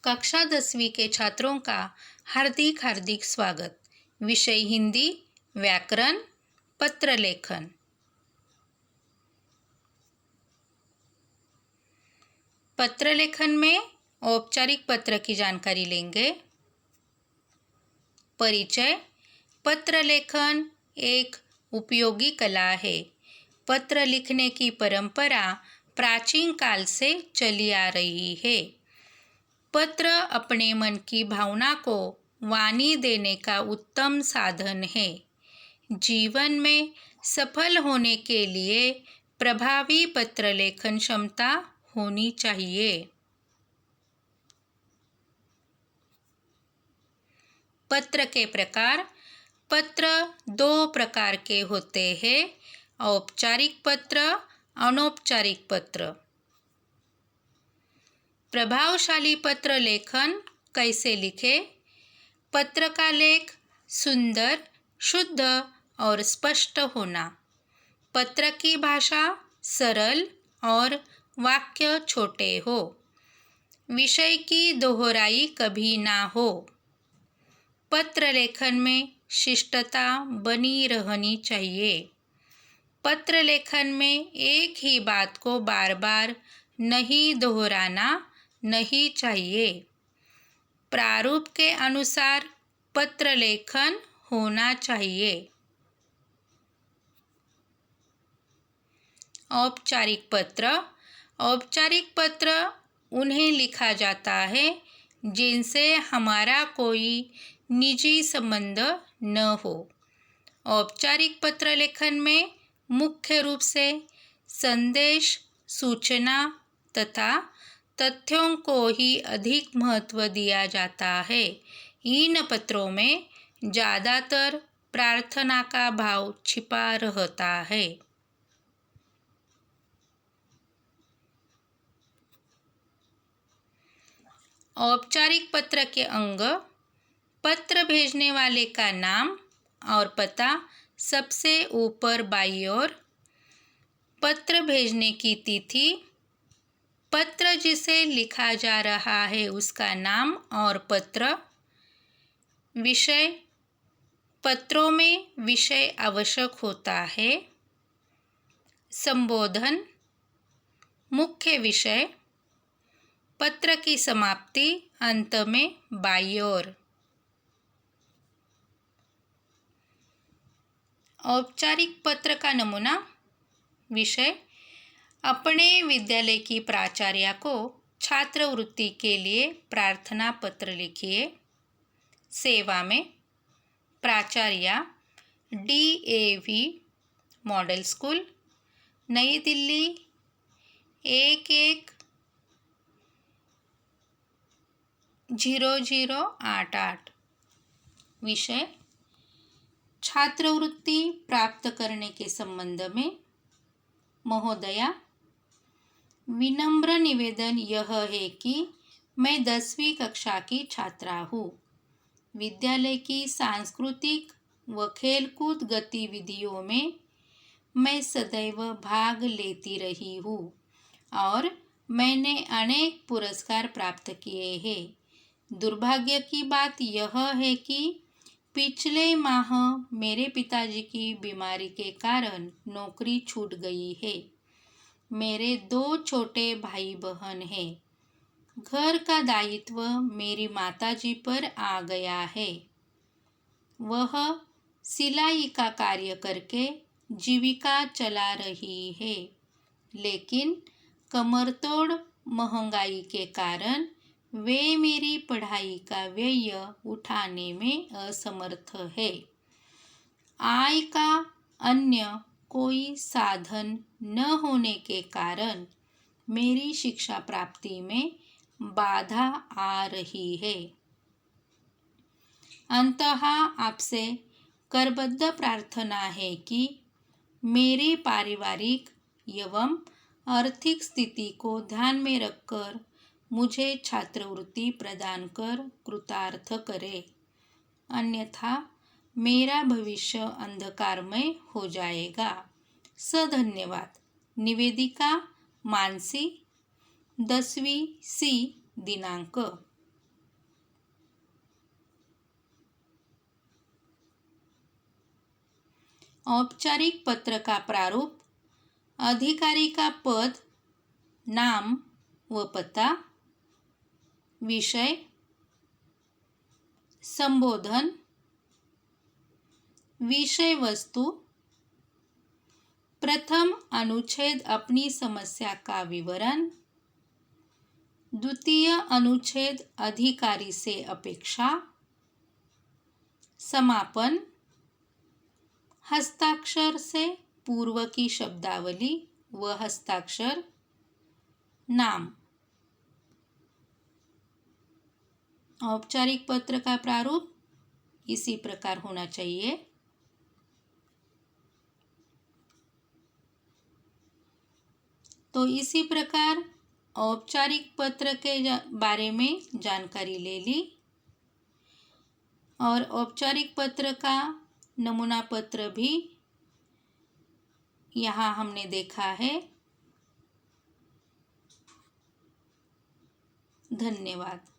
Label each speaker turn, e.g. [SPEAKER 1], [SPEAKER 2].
[SPEAKER 1] कक्षा 10वीं के छात्रों का हार्दिक हार्दिक स्वागत। विषय हिंदी, व्याकरण, पत्र लेखन। पत्र लेखन में औपचारिक पत्र की जानकारी लेंगे। परिचय। पत्र लेखन एक उपयोगी कला है। पत्र लिखने की परंपरा प्राचीन काल से चली आ रही है। पत्र अपने मन की भावना को वाणी देने का उत्तम साधन है। जीवन में सफल होने के लिए प्रभावी पत्र लेखन क्षमता होनी चाहिए। पत्र के प्रकार। पत्र दो प्रकार के होते हैं, औपचारिक पत्र, अनौपचारिक पत्र। प्रभावशाली पत्र लेखन कैसे लिखें? पत्र का लेख सुंदर, शुद्ध और स्पष्ट होना। पत्र की भाषा सरल और वाक्य छोटे हो। विषय की दोहराई कभी ना हो। पत्र लेखन में शिष्टता बनी रहनी चाहिए। पत्र लेखन में एक ही बात को बार बार नहीं दोहराना नहीं चाहिए। प्रारूप के अनुसार पत्र लेखन होना चाहिए। औपचारिक पत्र। औपचारिक पत्र उन्हें लिखा जाता है जिनसे हमारा कोई निजी संबंध न हो। औपचारिक पत्र लेखन में मुख्य रूप से संदेश, सूचना तथा तथ्यों को ही अधिक महत्व दिया जाता है। इन पत्रों में ज़्यादातर प्रार्थना का भाव छिपा रहता है। औपचारिक पत्र के अंग। पत्र भेजने वाले का नाम और पता सबसे ऊपर बाईं ओर। पत्र भेजने की तिथि। पत्र जिसे लिखा जा रहा है उसका नाम और पत्र। विषय। पत्रों में विषय आवश्यक होता है। संबोधन। मुख्य विषय। पत्र की समाप्ति अंत में बाईं ओर। औपचारिक पत्र का नमूना। विषय। अपने विद्यालय की प्राचार्य को छात्रवृत्ति के लिए प्रार्थना पत्र लिखिए। सेवा में। प्राचार्य, DAV मॉडल स्कूल, नई दिल्ली 110088। विषय। छात्रवृत्ति प्राप्त करने के संबंध में। महोदया, विनम्र निवेदन यह है कि मैं 10वीं कक्षा की छात्रा हूँ। विद्यालय की सांस्कृतिक व खेलकूद गतिविधियों में मैं सदैव भाग लेती रही हूँ और मैंने अनेक पुरस्कार प्राप्त किए हैं। दुर्भाग्य की बात यह है कि पिछले माह मेरे पिताजी की बीमारी के कारण नौकरी छूट गई है। मेरे 2 छोटे भाई बहन हैं। घर का दायित्व मेरी माताजी पर आ गया है। वह सिलाई का कार्य करके जीविका चला रही है, लेकिन कमरतोड़ महंगाई के कारण वे मेरी पढ़ाई का व्यय उठाने में असमर्थ है। आय का अन्य कोई साधन न होने के कारण मेरी शिक्षा प्राप्ति में बाधा आ रही है। अंततः आपसे करबद्ध प्रार्थना है कि मेरी पारिवारिक एवं आर्थिक स्थिति को ध्यान में रखकर मुझे छात्रवृत्ति प्रदान कर कृतार्थ करे, अन्यथा मेरा भविष्य अंधकारमय हो जाएगा। धन्यवाद। निवेदिका मानसी, 10वीं C दिनांक। औपचारिक पत्र का प्रारूप, अधिकारी का पद, नाम व पता, विषय, संबोधन, विषय वस्तु, प्रथम अनुच्छेद अपनी समस्या का विवरण, द्वितीय अनुच्छेद अधिकारी से अपेक्षा, समापन, हस्ताक्षर से पूर्व की शब्दावली व हस्ताक्षर, नाम। औपचारिक पत्र का प्रारूप इसी प्रकार होना चाहिए। तो इसी प्रकार औपचारिक पत्र के बारे में जानकारी ले ली और औपचारिक पत्र का नमूना पत्र भी यहाँ हमने देखा है। धन्यवाद।